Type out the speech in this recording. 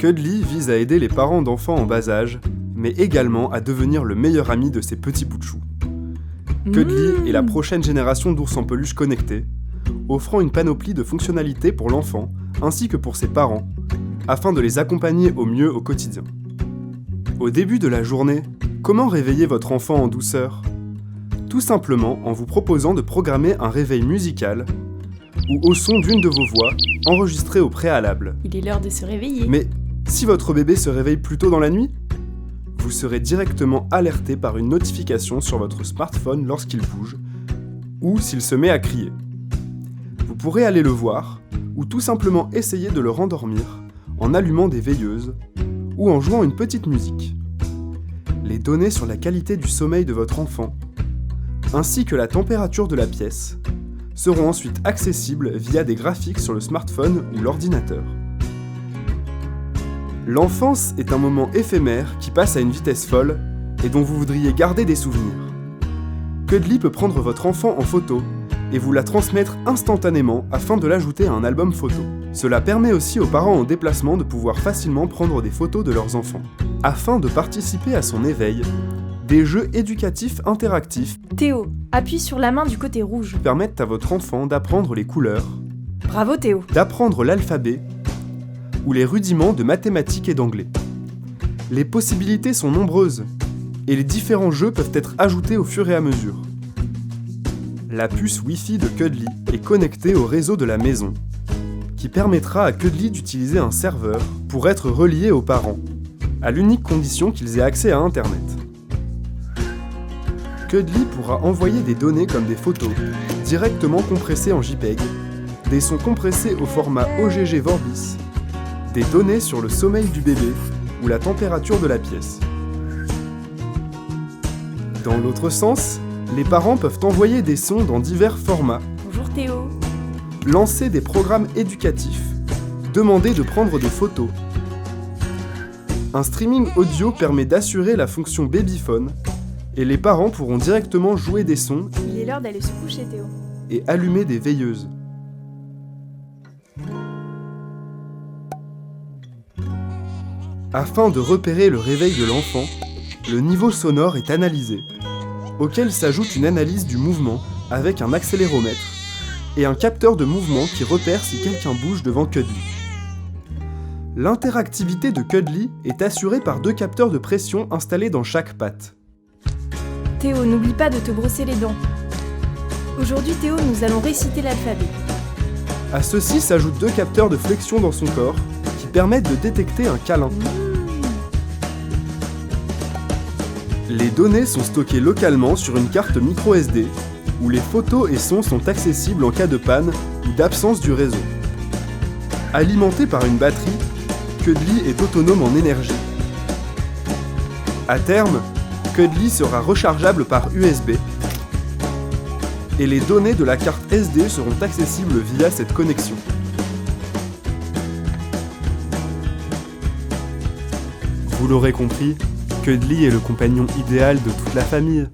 Cuddly vise à aider les parents d'enfants en bas âge, mais également à devenir le meilleur ami de ses petits bouts de chou. Cuddly est la prochaine génération d'ours en peluche connectés, offrant une panoplie de fonctionnalités pour l'enfant ainsi que pour ses parents, afin de les accompagner au mieux au quotidien. Au début de la journée, comment réveiller votre enfant en douceur ? Tout simplement en vous proposant de programmer un réveil musical ou au son d'une de vos voix enregistrée au préalable. Il est l'heure de se réveiller. Mais si votre bébé se réveille plus tôt dans la nuit, vous serez directement alerté par une notification sur votre smartphone lorsqu'il bouge ou s'il se met à crier. Vous pourrez aller le voir ou tout simplement essayer de le rendormir en allumant des veilleuses ou en jouant une petite musique. Les données sur la qualité du sommeil de votre enfant, ainsi que la température de la pièce, seront ensuite accessibles via des graphiques sur le smartphone ou l'ordinateur. L'enfance est un moment éphémère qui passe à une vitesse folle et dont vous voudriez garder des souvenirs. Cuddly peut prendre votre enfant en photo et vous la transmettre instantanément afin de l'ajouter à un album photo. Cela permet aussi aux parents en déplacement de pouvoir facilement prendre des photos de leurs enfants. Afin de participer à son éveil, des jeux éducatifs interactifs Théo, appuie sur la main du côté rouge. permettent à votre enfant d'apprendre les couleurs, Bravo Théo. d'apprendre l'alphabet ou les rudiments de mathématiques et d'anglais. Les possibilités sont nombreuses et les différents jeux peuvent être ajoutés au fur et à mesure. La puce Wi-Fi de Cuddly est connectée au réseau de la maison, qui permettra à Cuddly d'utiliser un serveur pour être relié aux parents, à l'unique condition qu'ils aient accès à Internet. Cuddly pourra envoyer des données comme des photos, directement compressées en JPEG, des sons compressés au format OGG Vorbis, des données sur le sommeil du bébé ou la température de la pièce. Dans l'autre sens, les parents peuvent envoyer des sons dans divers formats, Bonjour Théo. lancer des programmes éducatifs, demander de prendre des photos. Un streaming audio permet d'assurer la fonction babyphone et les parents pourront directement jouer des sons Il est l'heure d'aller se coucher Théo. et allumer des veilleuses. Afin de repérer le réveil de l'enfant, le niveau sonore est analysé, auquel s'ajoute une analyse du mouvement avec un accéléromètre et un capteur de mouvement qui repère si quelqu'un bouge devant Cuddly. L'interactivité de Cuddly est assurée par 2 capteurs de pression installés dans chaque patte. Théo, n'oublie pas de te brosser les dents. Aujourd'hui Théo, nous allons réciter l'alphabet. À ceci s'ajoutent 2 capteurs de flexion dans son corps qui permettent de détecter un câlin. Les données sont stockées localement sur une carte micro SD, où les photos et sons sont accessibles en cas de panne ou d'absence du réseau. Alimenté par une batterie, Cuddly est autonome en énergie. À terme, Cuddly sera rechargeable par USB, et les données de la carte SD seront accessibles via cette connexion. Vous l'aurez compris, Cuddly est le compagnon idéal de toute la famille.